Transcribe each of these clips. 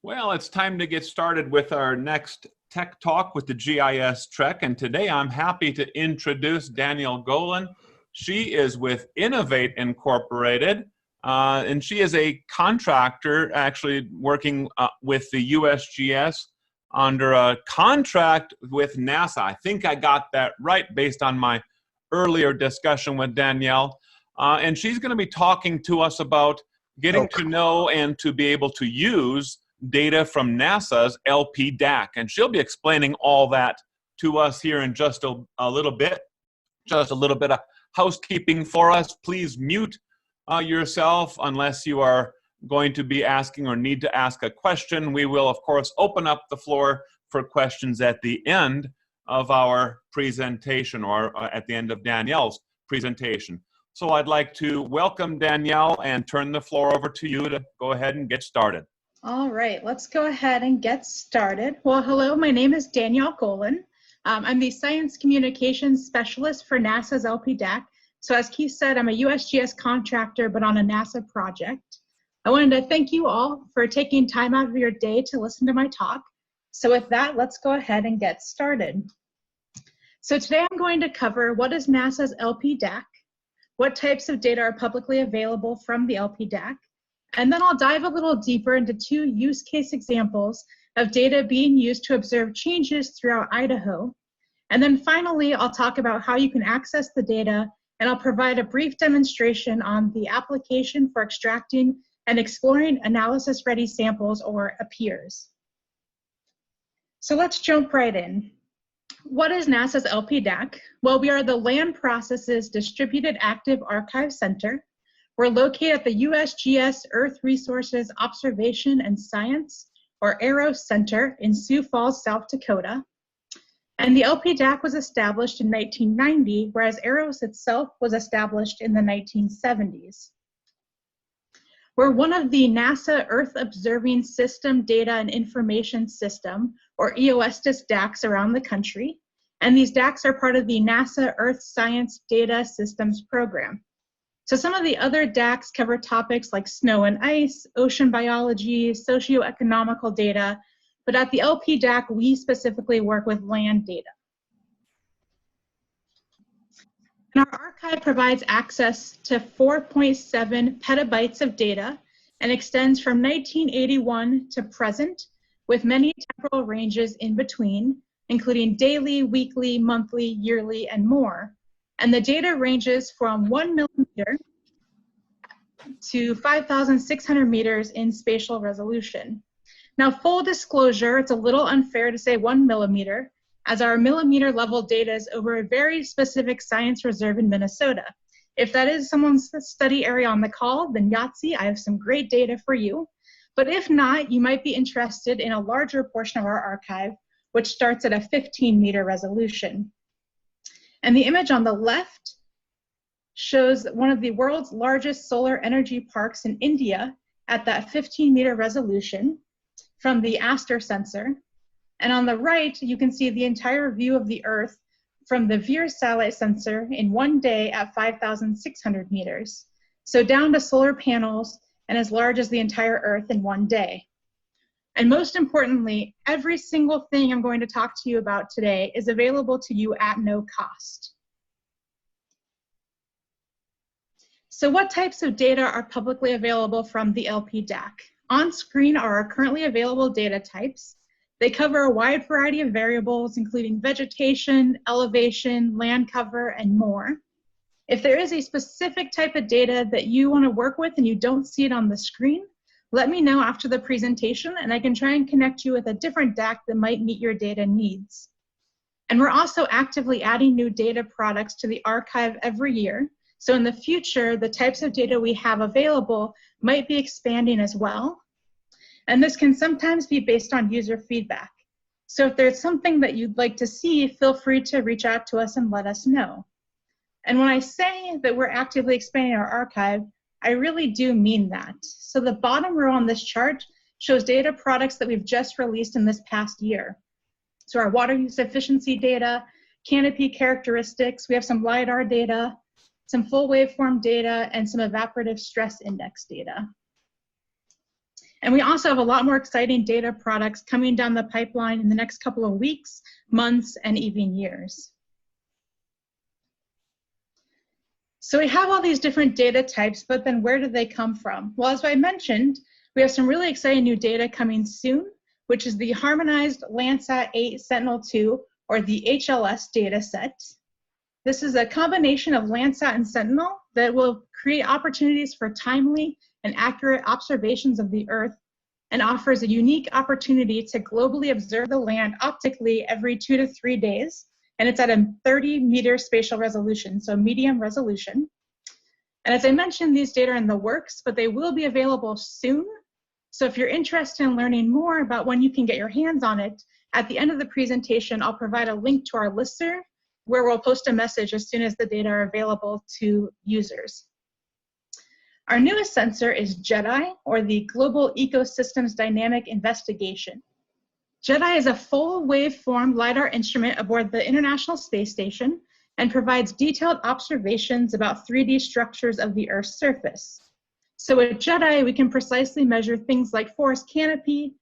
Well, it's time to get started with our next Tech Talk with the GIS Trek, and today I'm happy to introduce Danielle Golan. She is with Innovate Incorporated, and she is a contractor actually working with the USGS under a contract with NASA. I think I got that right based on my earlier discussion with Danielle, and she's going to be talking to us about getting to know and to be able to use data from NASA's LP DAAC, and she'll be explaining all that to us here in just a little bit. Just a little bit of housekeeping for us. Please mute yourself unless you are going to be asking or need to ask a question. We will, of course, open up the floor for questions at the end of our presentation or at the end of Danielle's presentation. So I'd like to welcome Danielle and turn the floor over to you to go ahead and get started. All right, let's go ahead and get started. Well, hello, my name is Danielle Golan. I'm the Science Communications Specialist for NASA's LP DAAC. So as Keith said, I'm a USGS contractor, but on a NASA project. I wanted to thank you all for taking time out of your day to listen to my talk. So with that, let's go ahead and get started. So today I'm going to cover what is NASA's LP DAAC, what types of data are publicly available from the LP DAAC, and then I'll dive a little deeper into two use case examples of data being used to observe changes throughout Idaho. And then finally, I'll talk about how you can access the data, and I'll provide a brief demonstration on the application for extracting and exploring analysis-ready samples, or AppEEARS. So let's jump right in. What is NASA's LP DAAC? Well, we are the Land Processes Distributed Active Archive Center. We're located at the USGS Earth Resources Observation and Science, or AEROS Center in Sioux Falls, South Dakota. And the LP DAAC was established in 1990, whereas AEROS itself was established in the 1970s. We're one of the NASA Earth Observing System Data and Information System, or EOSDIS DAACs around the country. And these DAACs are part of the NASA Earth Science Data Systems Program. So some of the other DAACs cover topics like snow and ice, ocean biology, socioeconomical data, but at the LP DAAC, we specifically work with land data. And our archive provides access to 4.7 petabytes of data and extends from 1981 to present, with many temporal ranges in between, including daily, weekly, monthly, yearly, and more. And the data ranges from 1 millimeter to 5,600 meters in spatial resolution. Now, full disclosure, it's a little unfair to say 1 millimeter, as our millimeter level data is over a very specific science reserve in Minnesota. If that is someone's study area on the call, then Yahtzee, I have some great data for you. But if not, you might be interested in a larger portion of our archive, which starts at a 15-meter resolution. And the image on the left shows one of the world's largest solar energy parks in India at that 15-meter resolution from the ASTER sensor. And on the right, you can see the entire view of the Earth from the VIRS satellite sensor in one day at 5,600 meters. So down to solar panels and as large as the entire Earth in one day. And most importantly, every single thing I'm going to talk to you about today is available to you at no cost. So what types of data are publicly available from the LP DAAC? On screen are our currently available data types. They cover a wide variety of variables, including vegetation, elevation, land cover, and more. If there is a specific type of data that you want to work with and you don't see it on the screen, let me know after the presentation, and I can try and connect you with a different DAAC that might meet your data needs. And we're also actively adding new data products to the archive every year. So in the future, the types of data we have available might be expanding as well. And this can sometimes be based on user feedback. So if there's something that you'd like to see, feel free to reach out to us and let us know. And when I say that we're actively expanding our archive, I really do mean that. So the bottom row on this chart shows data products that we've just released in this past year. So our water use efficiency data, canopy characteristics, we have some LiDAR data, some full waveform data, and some evaporative stress index data. And we also have a lot more exciting data products coming down the pipeline in the next couple of weeks, months, and even years. So we have all these different data types, but then where do they come from? Well, as I mentioned, we have some really exciting new data coming soon, which is the Harmonized Landsat 8 Sentinel-2, or the HLS data set. This is a combination of Landsat and Sentinel that will create opportunities for timely and accurate observations of the Earth and offers a unique opportunity to globally observe the land optically every 2 to 3 days. And it's at a 30-meter spatial resolution, so medium resolution. And as I mentioned, these data are in the works, but they will be available soon. So if you're interested in learning more about when you can get your hands on it, at the end of the presentation, I'll provide a link to our listserv where we'll post a message as soon as the data are available to users. Our newest sensor is JEDI, or the Global Ecosystems Dynamic Investigation. JEDI is a full waveform LiDAR instrument aboard the International Space Station and provides detailed observations about 3D structures of the Earth's surface. So with JEDI, we can precisely measure things like forest canopy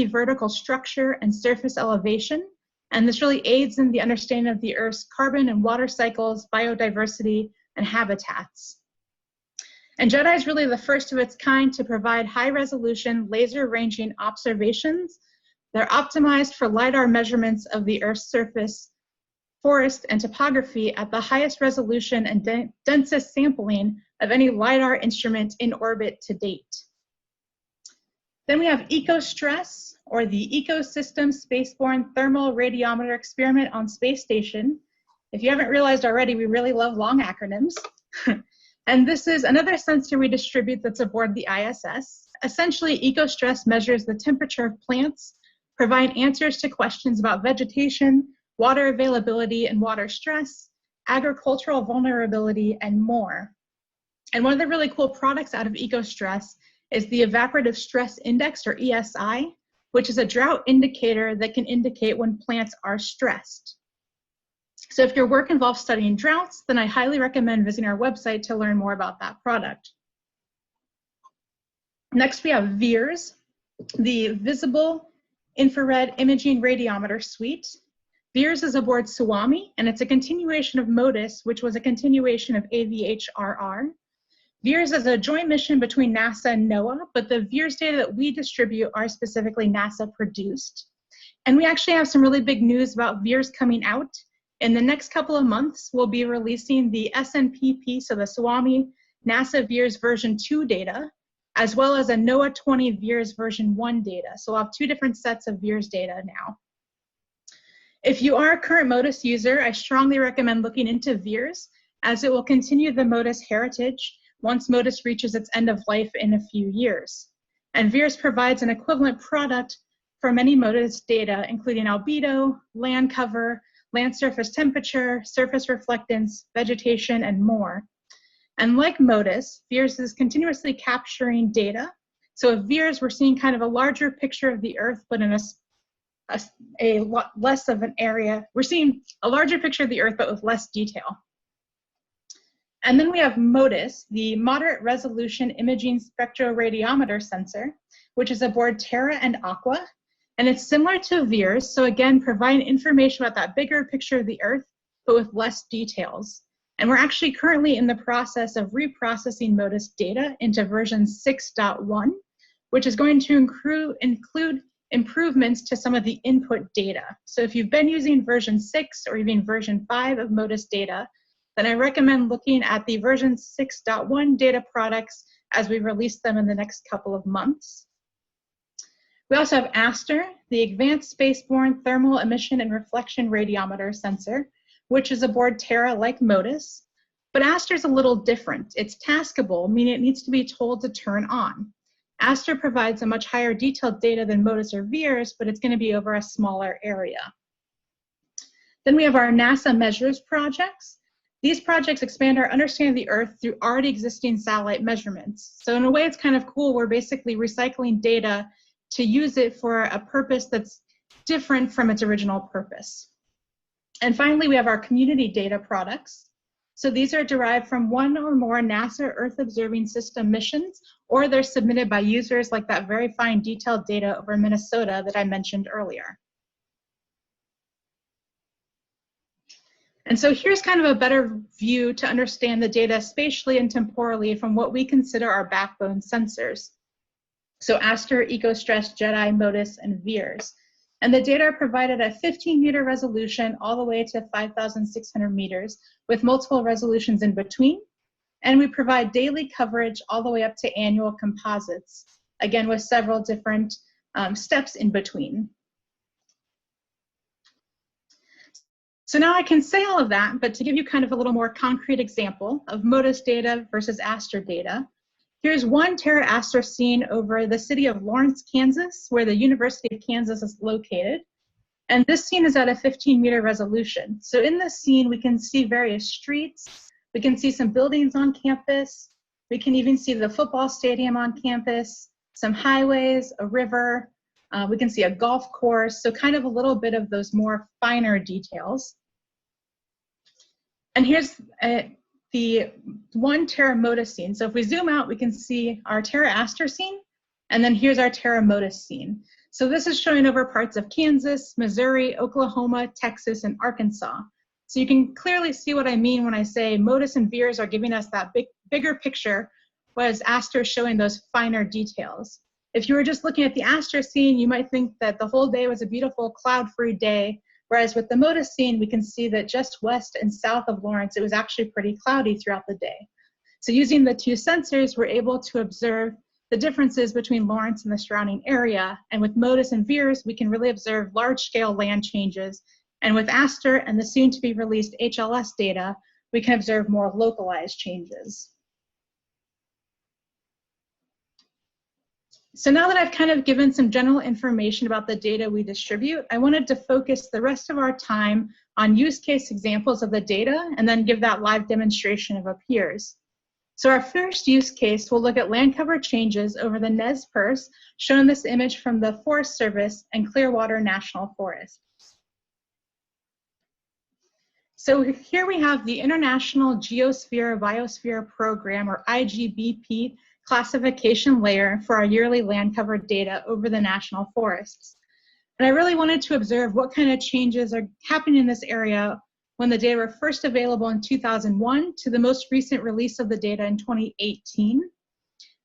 vertical structure, and surface elevation. And this really aids in the understanding of the Earth's carbon and water cycles, biodiversity, and habitats. And JEDI is really the first of its kind to provide high-resolution laser ranging observations. They're optimized for LiDAR measurements of the Earth's surface, forest, and topography at the highest resolution and densest sampling of any LiDAR instrument in orbit to date. Then we have EcoStress, or the Ecosystem Spaceborne Thermal Radiometer Experiment on Space Station. If you haven't realized already, we really love long acronyms. And this is another sensor we distribute that's aboard the ISS. Essentially, EcoStress measures the temperature of plants, provide answers to questions about vegetation, water availability and water stress, agricultural vulnerability, and more. And one of the really cool products out of EcoStress is the Evaporative Stress Index, or ESI, which is a drought indicator that can indicate when plants are stressed. So if your work involves studying droughts, then I highly recommend visiting our website to learn more about that product. Next, we have VIIRS, the Visible Infrared Imaging Radiometer Suite. VIIRS is aboard Suwami, and it's a continuation of MODIS, which was a continuation of AVHRR. VIIRS is a joint mission between NASA and NOAA, but the VIIRS data that we distribute are specifically NASA produced. And we actually have some really big news about VIIRS coming out. In the next couple of months, we'll be releasing the SNPP, so the Suwami NASA VIIRS version 2 data, as well as a NOAA 20 VIIRS version 1 data. So we'll have 2 different sets of VIIRS data now. If you are a current MODIS user, I strongly recommend looking into VIIRS, as it will continue the MODIS heritage once MODIS reaches its end of life in a few years. And VIIRS provides an equivalent product for many MODIS data, including albedo, land cover, land surface temperature, surface reflectance, vegetation, and more. And like MODIS, VIIRS is continuously capturing data. So with VIIRS, we're seeing kind of a larger picture of the Earth, but in a lot less of an area. We're seeing a larger picture of the Earth, but with less detail. And then we have MODIS, the Moderate Resolution Imaging Spectroradiometer Sensor, which is aboard Terra and Aqua. And it's similar to VIIRS, so again, providing information about that bigger picture of the Earth, but with less details. And we're actually currently in the process of reprocessing MODIS data into version 6.1, which is going to include improvements to some of the input data. So if you've been using version 6 or even version 5 of MODIS data, then I recommend looking at the version 6.1 data products as we release them in the next couple of months. We also have ASTER, the Advanced Spaceborne Thermal Emission and Reflection Radiometer Sensor, which is aboard Terra like MODIS. But ASTER is a little different. It's taskable, meaning it needs to be told to turn on. ASTER provides a much higher detailed data than MODIS or VIIRS, but it's going to be over a smaller area. Then we have our NASA Measures projects. These projects expand our understanding of the Earth through already existing satellite measurements. So in a way, it's kind of cool. We're basically recycling data to use it for a purpose that's different from its original purpose. And finally, we have our community data products. So these are derived from one or more NASA Earth Observing System missions, or they're submitted by users like that very fine detailed data over Minnesota that I mentioned earlier. And so here's kind of a better view to understand the data spatially and temporally from what we consider our backbone sensors. So Aster, EcoStress, JEDI, MODIS, and VEERS. And the data are provided at 15-meter resolution all the way to 5,600 meters with multiple resolutions in between. And we provide daily coverage all the way up to annual composites, again with several different steps in between. So now I can say all of that, but to give you kind of a little more concrete example of MODIS data versus Aster data, here's 1 tera Aster scene over the city of Lawrence, Kansas, where the University of Kansas is located. And this scene is at a 15-meter resolution. So in this scene, we can see various streets. We can see some buildings on campus. We can even see the football stadium on campus, some highways, a river. We can see a golf course. So kind of a little bit of those more finer details. And here's the 1 tera MODIS scene. So if we zoom out, we can see our tera Aster scene, and then here's our tera MODIS scene. So this is showing over parts of Kansas, Missouri, Oklahoma, Texas, and Arkansas. So you can clearly see what I mean when I say MODIS and VEERS are giving us that bigger picture, whereas Aster is showing those finer details. If you were just looking at the Aster scene, you might think that the whole day was a beautiful cloud-free day, whereas with the MODIS scene, we can see that just west and south of Lawrence, it was actually pretty cloudy throughout the day. So using the 2 sensors, we're able to observe the differences between Lawrence and the surrounding area. And with MODIS and VEERS, we can really observe large-scale land changes. And with Aster and the soon-to-be-released HLS data, we can observe more localized changes. So now that I've kind of given some general information about the data we distribute, I wanted to focus the rest of our time on use case examples of the data and then give that live demonstration of AppEEARS. So our first use case will look at land cover changes over the Nez Perce, shown in this image from the Forest Service and Clearwater National Forest. So here we have the International Geosphere Biosphere Program, or IGBP, classification layer for our yearly land cover data over the national forests. And I really wanted to observe what kind of changes are happening in this area when the data were first available in 2001 to the most recent release of the data in 2018.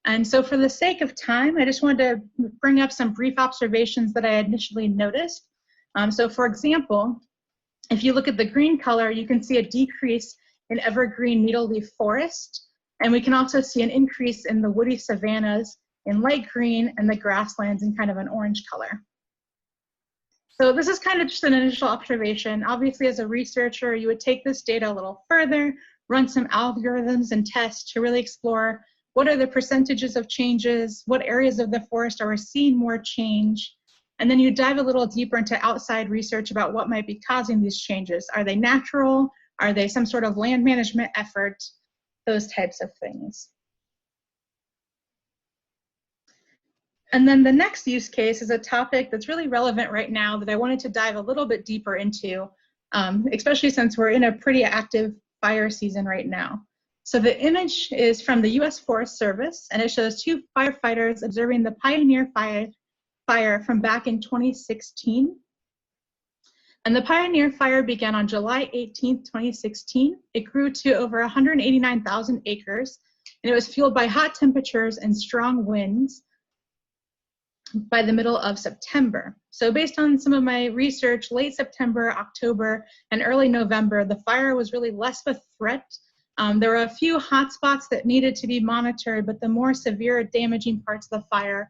And so for the sake of time, I just wanted to bring up some brief observations that I initially noticed. So for example, if you look at the green color, you can see a decrease in evergreen needle-leaf forest. And we can also see an increase in the woody savannas in light green and the grasslands in kind of an orange color. So this is kind of just an initial observation. Obviously, as a researcher, you would take this data a little further, run some algorithms and tests to really explore what are the percentages of changes, what areas of the forest are we seeing more change, and then you dive a little deeper into outside research about what might be causing these changes. Are they natural? Are they some sort of land management effort? Those types of things. And then the next use case is a topic that's really relevant right now that I wanted to dive a little bit deeper into, especially since we're in a pretty active fire season right now. So the image is from the US Forest Service, and it shows 2 firefighters observing the Pioneer fire from back in 2016. And the Pioneer Fire began on July 18, 2016. It grew to over 189,000 acres, and it was fueled by hot temperatures and strong winds by the middle of September. So based on some of my research, late September, October, and early November, the fire was really less of a threat. There were a few hot spots that needed to be monitored, but the more severe damaging parts of the fire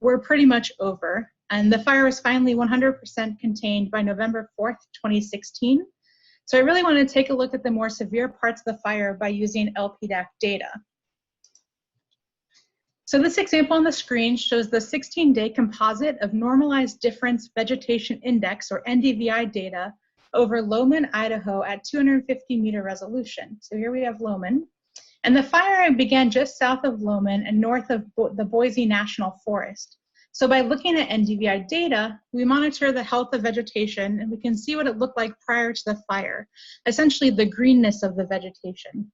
were pretty much over. And the fire was finally 100% contained by November 4th, 2016. So I really want to take a look at the more severe parts of the fire by using LP DAAC data. So this example on the screen shows the 16-day composite of normalized difference vegetation index, or NDVI data, over Lowman, Idaho at 250-meter resolution. So here we have Lowman. And the fire began just south of Lowman and north of the Boise National Forest. So by looking at NDVI data, we monitor the health of vegetation, and we can see what it looked like prior to the fire, essentially the greenness of the vegetation.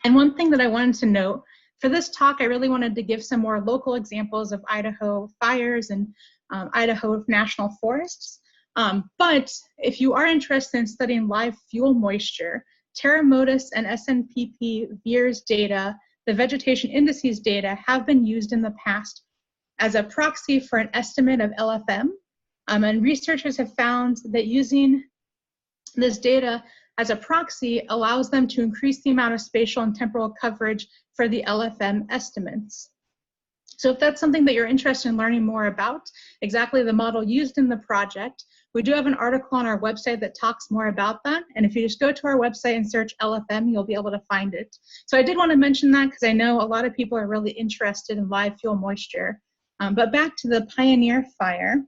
And one thing that I wanted to note, for this talk, I really wanted to give some more local examples of Idaho fires and Idaho national forests. But if you are interested in studying live fuel moisture, Terra Modis and SNPP AppEEARS data, the vegetation indices data, have been used in the past as a proxy for an estimate of LFM. And researchers have found that using this data as a proxy allows them to increase the amount of spatial and temporal coverage for the LFM estimates. So if that's something that you're interested in learning more about, exactly the model used in the project, we do have an article on our website that talks more about that. And if you just go to our website and search LFM, you'll be able to find it. So I did want to mention that because I know a lot of people are really interested in live fuel moisture. But back to the Pioneer Fire.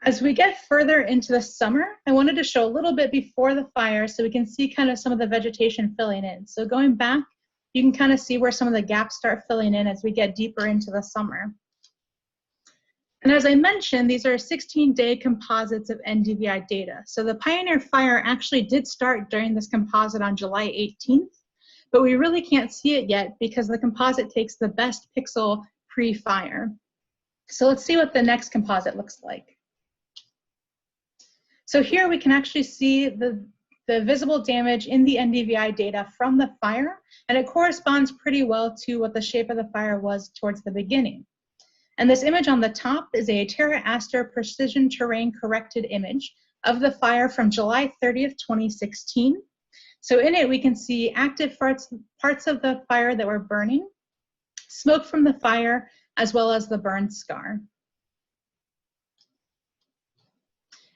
As we get further into the summer, I wanted to show a little bit before the fire so we can see kind of some of the vegetation filling in. So going back, you can kind of see where some of the gaps start filling in as we get deeper into the summer. And as I mentioned, these are 16-day composites of NDVI data. So the Pioneer Fire actually did start during this composite on July 18th, but we really can't see it yet because the composite takes the best pixel pre-fire. So let's see what the next composite looks like. So here we can actually see the visible damage in the NDVI data from the fire, and it corresponds pretty well to what the shape of the fire was towards the beginning. And this image on the top is a Terra Aster precision terrain corrected image of the fire from July 30th, 2016. So in it, we can see active parts of the fire that were burning, smoke from the fire, as well as the burn scar.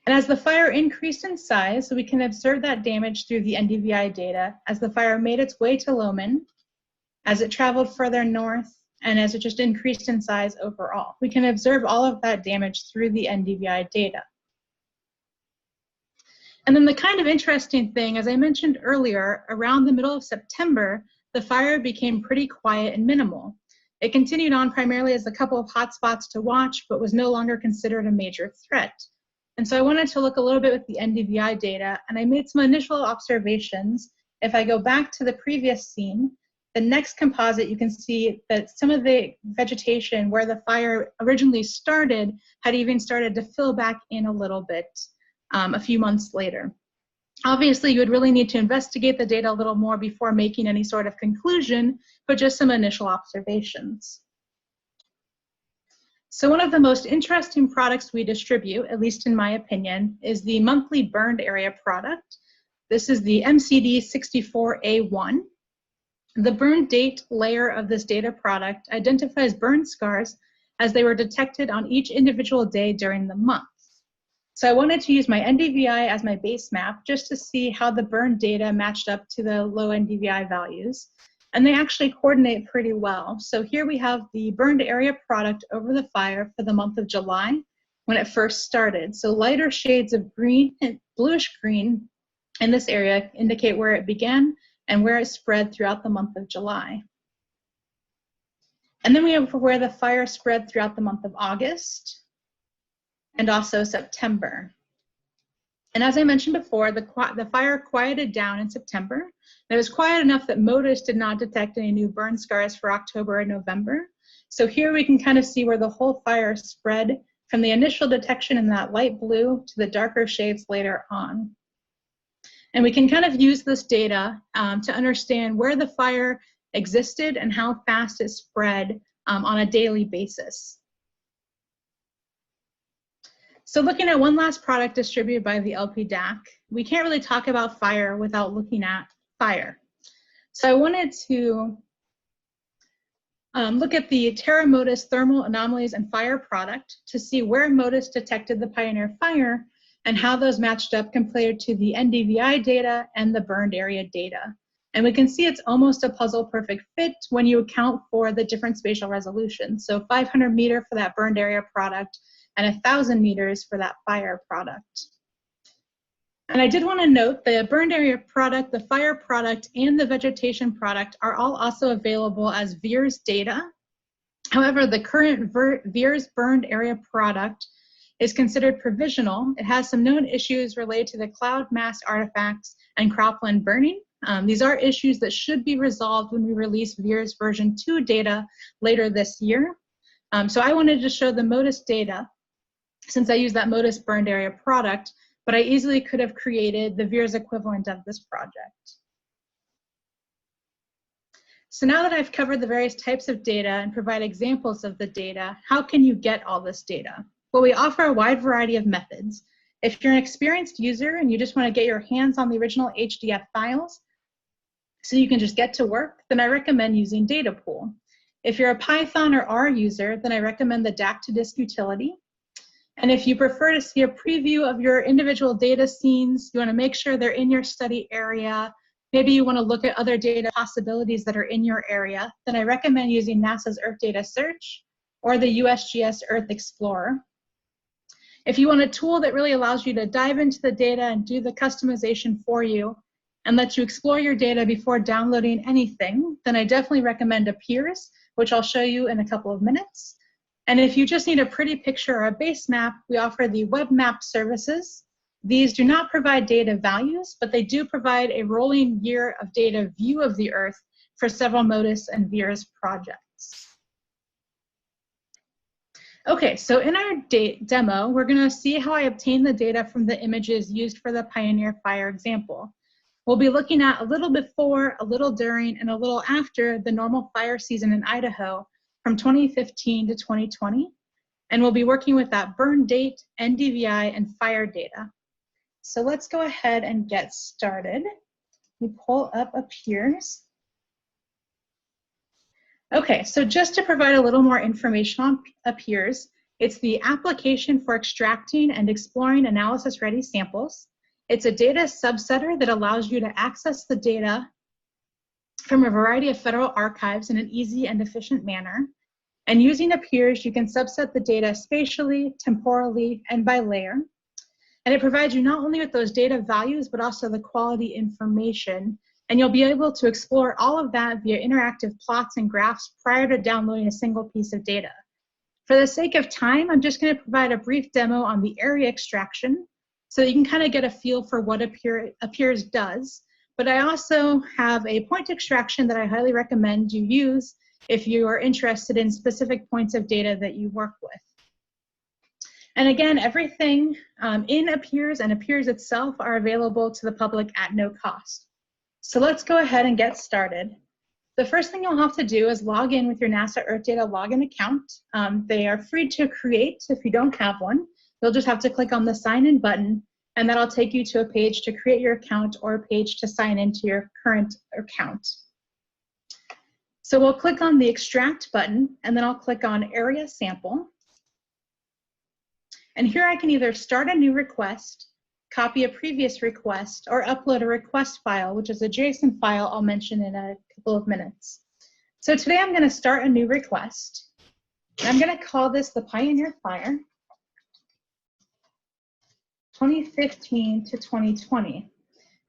And as the fire increased in size, we can observe that damage through the NDVI data as the fire made its way to Lowman, as it traveled further north, and as it just increased in size overall. We can observe all of that damage through the NDVI data. And then the kind of interesting thing, as I mentioned earlier, around the middle of September, the fire became pretty quiet and minimal. It continued on primarily as a couple of hotspots to watch, but was no longer considered a major threat. And so I wanted to look a little bit with the NDVI data, and I made some initial observations. If I go back to the previous scene, the next composite, you can see that some of the vegetation where the fire originally started had even started to fill back in a little bit a few months later. Obviously, you would really need to investigate the data a little more before making any sort of conclusion, but just some initial observations. So one of the most interesting products we distribute, at least in my opinion, is the monthly burned area product. This is the MCD 64A1. The burn date layer of this data product identifies burn scars as they were detected on each individual day during the month. So I wanted to use my NDVI as my base map just to see how the burn data matched up to the low NDVI values. And they actually coordinate pretty well. So here we have the burned area product over the fire for the month of July when it first started. So lighter shades of green and bluish green in this area indicate where it began and where it spread throughout the month of July. And then we have where the fire spread throughout the month of August and also September. And as I mentioned before, the fire quieted down in September. And it was quiet enough that MODIS did not detect any new burn scars for October and November. So here we can kind of see where the whole fire spread from the initial detection in that light blue to the darker shades later on. And we can kind of use this data to understand where the fire existed and how fast it spread on a daily basis. So looking at one last product distributed by the LP DAAC, we can't really talk about fire without looking at fire. So I wanted to look at the Terra Modis thermal anomalies and fire product to see where MODIS detected the Pioneer Fire and how those matched up compared to the NDVI data and the burned area data. And we can see it's almost a puzzle perfect fit when you account for the different spatial resolutions. So 500 meter for that burned area product and 1,000 meters for that fire product. And I did want to note the burned area product, the fire product, and the vegetation product are all also available as AppEEARS data. However, the current VEERS burned area product is considered provisional. It has some known issues related to the cloud mass artifacts and cropland burning. These are issues that should be resolved when we release VEERS version 2 data later this year. So I wanted to show the MODIS data since I use that MODIS burned area product, but I easily could have created the VEERS equivalent of this project. So now that I've covered the various types of data and provide examples of the data, how can you get all this data? Well, we offer a wide variety of methods. If you're an experienced user and you just want to get your hands on the original HDF files so you can just get to work, then I recommend using Datapool. If you're a Python or R user, then I recommend the DAAC to disk utility. And if you prefer to see a preview of your individual data scenes, you want to make sure they're in your study area, maybe you want to look at other data possibilities that are in your area, then I recommend using NASA's Earth Data Search or the USGS Earth Explorer. If you want a tool that really allows you to dive into the data and do the customization for you and let you explore your data before downloading anything, then I definitely recommend AppEEARS, which I'll show you in a couple of minutes. And if you just need a pretty picture or a base map, we offer the web map services. These do not provide data values, but they do provide a rolling year of data view of the Earth for several MODIS and VEERS projects. Okay, so in our demo, we're going to see how I obtain the data from the images used for the Pioneer Fire example. We'll be looking at a little before, a little during, and a little after the normal fire season in Idaho from 2015 to 2020. And we'll be working with that burn date, NDVI, and fire data. So let's go ahead and get started. We pull up AppEEARS. Okay, so just to provide a little more information on AppEEARS, it's the application for extracting and exploring analysis-ready samples. It's a data subsetter that allows you to access the data from a variety of federal archives in an easy and efficient manner. And using AppEEARS, you can subset the data spatially, temporally, and by layer. And it provides you not only with those data values, but also the quality information. And you'll be able to explore all of that via interactive plots and graphs prior to downloading a single piece of data. For the sake of time, I'm just going to provide a brief demo on the area extraction so that you can kind of get a feel for what AppEEARS does. But I also have a point extraction that I highly recommend you use if you are interested in specific points of data that you work with. And again, everything in AppEEARS and AppEEARS itself are available to the public at no cost. So let's go ahead and get started. The first thing you'll have to do is log in with your NASA Earth Data login account. They are free to create if you don't have one. You'll just have to click on the sign in button, and that'll take you to a page to create your account or a page to sign into your current account. So we'll click on the extract button, and then I'll click on area sample. And here I can either start a new request, copy a previous request, or upload a request file, which is a JSON file I'll mention in a couple of minutes. So today I'm going to start a new request. I'm going to call this the Pioneer Fire 2015 to 2020.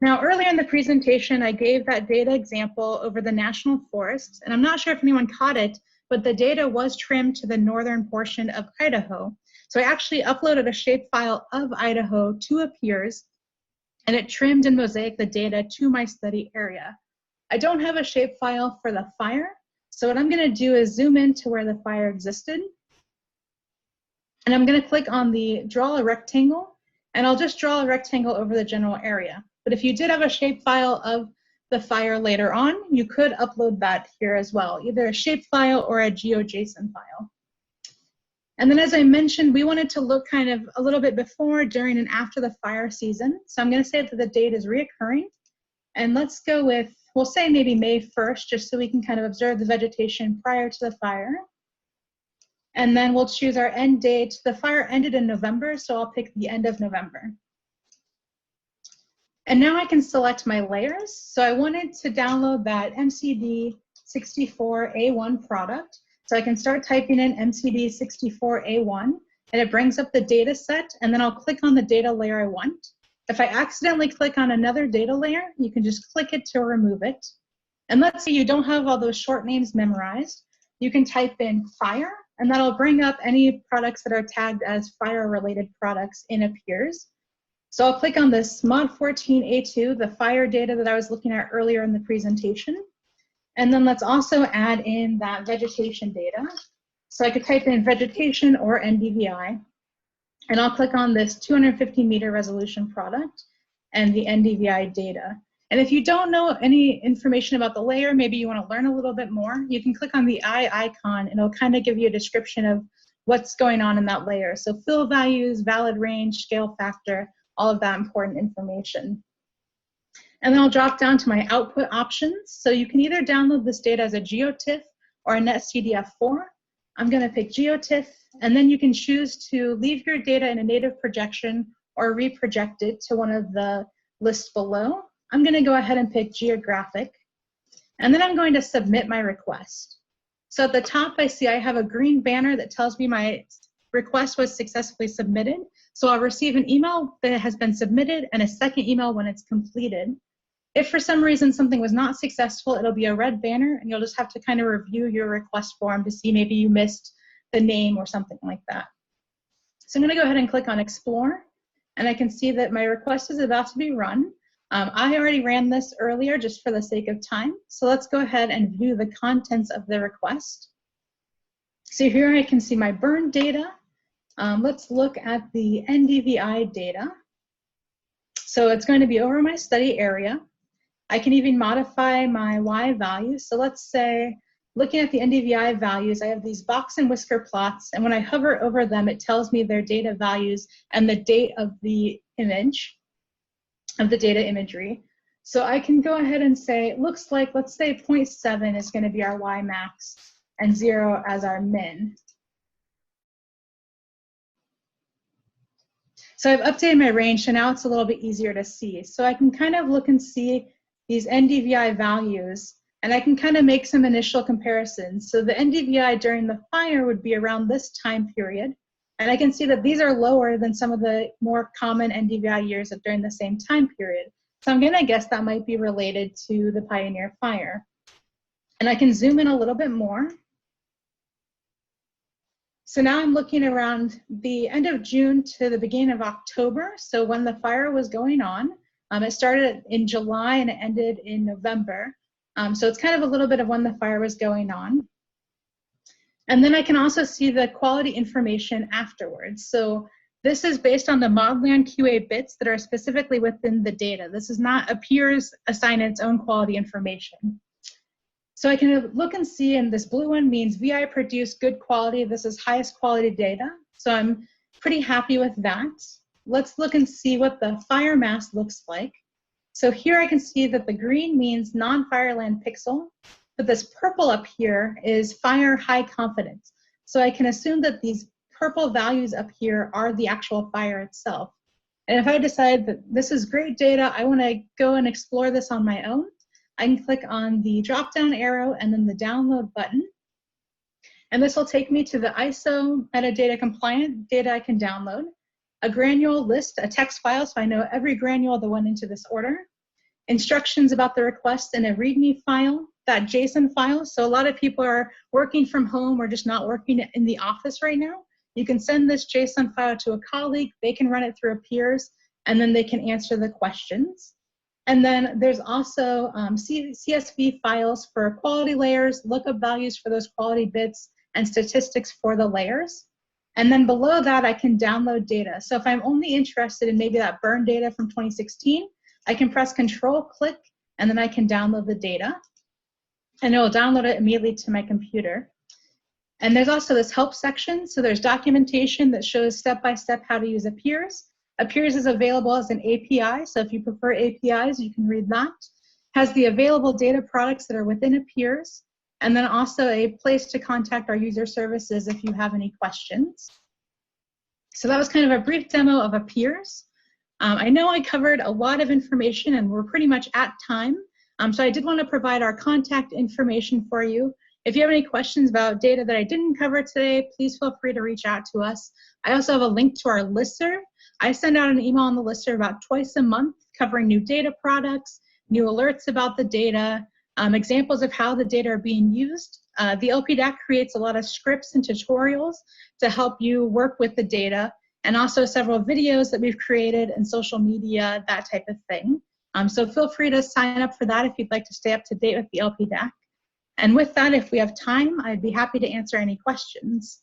Now, earlier in the presentation, I gave that data example over the national forests, and I'm not sure if anyone caught it, but the data was trimmed to the northern portion of Idaho. So I actually uploaded a shapefile of Idaho to AppEEARS, and it trimmed and mosaicked the data to my study area. I don't have a shapefile for the fire, so what I'm going to do is zoom in to where the fire existed, and I'm going to click on the draw a rectangle, and I'll just draw a rectangle over the general area. But if you did have a shapefile of the fire later on, you could upload that here as well, either a shapefile or a GeoJSON file. And then as I mentioned, we wanted to look kind of a little bit before, during, and after the fire season. So I'm going to say that the date is reoccurring. And let's go with, we'll say maybe May 1st, just so we can kind of observe the vegetation prior to the fire. And then we'll choose our end date. The fire ended in November, so I'll pick the end of November. And now I can select my layers. So I wanted to download that MCD64A1 product. So I can start typing in MCD64A1, and it brings up the data set, and then I'll click on the data layer I want. If I accidentally click on another data layer, you can just click it to remove it. And let's say you don't have all those short names memorized. you can type in fire, and that'll bring up any products that are tagged as fire-related products in AppEEARS. So I'll click on this Mod 14A2, the fire data that I was looking at earlier in the presentation. And then let's also add in that vegetation data. So I could type in vegetation or NDVI, and I'll click on this 250 meter resolution product and the NDVI data. And if you don't know any information about the layer, maybe you want to learn a little bit more, you can click on the eye icon and it'll kind of give you a description of what's going on in that layer. So fill values, valid range, scale factor, all of that important information. And then I'll drop down to my output options. So you can either download this data as a GeoTIFF or a NetCDF4. I'm going to pick GeoTIFF, and then you can choose to leave your data in a native projection or reproject it to one of the lists below. I'm going to go ahead and pick geographic, and then I'm going to submit my request. So at the top, I see I have a green banner that tells me my request was successfully submitted. So I'll receive an email that has been submitted and a second email when it's completed. If for some reason something was not successful, it'll be a red banner, and you'll just have to kind of review your request form to see maybe you missed the name or something like that. So I'm going to go ahead and click on Explore, and I can see that my request is about to be run. I already ran this earlier just for the sake of time. So let's go ahead and view the contents of the request. So here I can see my burn data. Let's look at the NDVI data. So it's going to be over my study area. I can even modify my Y values. So let's say, looking at the NDVI values, I have these box and whisker plots, and when I hover over them, it tells me their data values and the date of the image, of the data imagery. So I can go ahead and say, it looks like, let's say 0.7 is going to be our Y max and 0 as our min. So I've updated my range, so now it's a little bit easier to see. So I can kind of look and see these NDVI values, and I can kind of make some initial comparisons. So the NDVI during the fire would be around this time period, and I can see that these are lower than some of the more common NDVI years during the same time period. So I'm gonna guess that might be related to the Pioneer Fire. And I can zoom in a little bit more. So now I'm looking around the end of June to the beginning of October. So when the fire was going on, it started in July and it ended in November. So it's kind of a little bit of when the fire was going on. And then I can also see the quality information afterwards. So this is based on the Modeland QA bits that are specifically within the data. This is not AppEEARS assigning its own quality information. So I can look and see, and this blue one means VI produced good quality. This is highest quality data. So I'm pretty happy with that. Let's look and see what the fire mass looks like. So here I can see that the green means non-fireland pixel, but this purple up here is fire high confidence. So I can assume that these purple values up here are the actual fire itself. And if I decide that this is great data, I want to go and explore this on my own, I can click on the drop-down arrow and then the download button. And this will take me to the ISO metadata compliant data I can download, a granule list, a text file, so I know every granule that went into this order, instructions about the request in a README file, that JSON file. So a lot of people are working from home or just not working in the office right now. You can send this JSON file to a colleague, they can run it through AppEEARS, and then they can answer the questions. And then there's also CSV files for quality layers, lookup values for those quality bits, and statistics for the layers. And then below that, I can download data. So if I'm only interested in maybe that burn data from 2016, I can press Control, click, and then I can download the data. And it will download it immediately to my computer. And there's also this help section. So there's documentation that shows step-by-step how to use AppEEARS. AppEEARS is available as an API, so if you prefer APIs, you can read that. Has the available data products that are within AppEEARS, and then also a place to contact our user services if you have any questions. So that was kind of a brief demo of AppEEARS. I know I covered a lot of information and we're pretty much at time, so I did want to provide our contact information for you. If you have any questions about data that I didn't cover today, please feel free to reach out to us. I also have a link to our listserv. I send out an email on the listserv about twice a month covering new data products, new alerts about the data, examples of how the data are being used, The LP DAAC creates a lot of scripts and tutorials to help you work with the data, and also several videos that we've created and social media, that type of thing. So feel free to sign up for that if you'd like to stay up to date with the LP DAAC. And with that, if we have time, I'd be happy to answer any questions.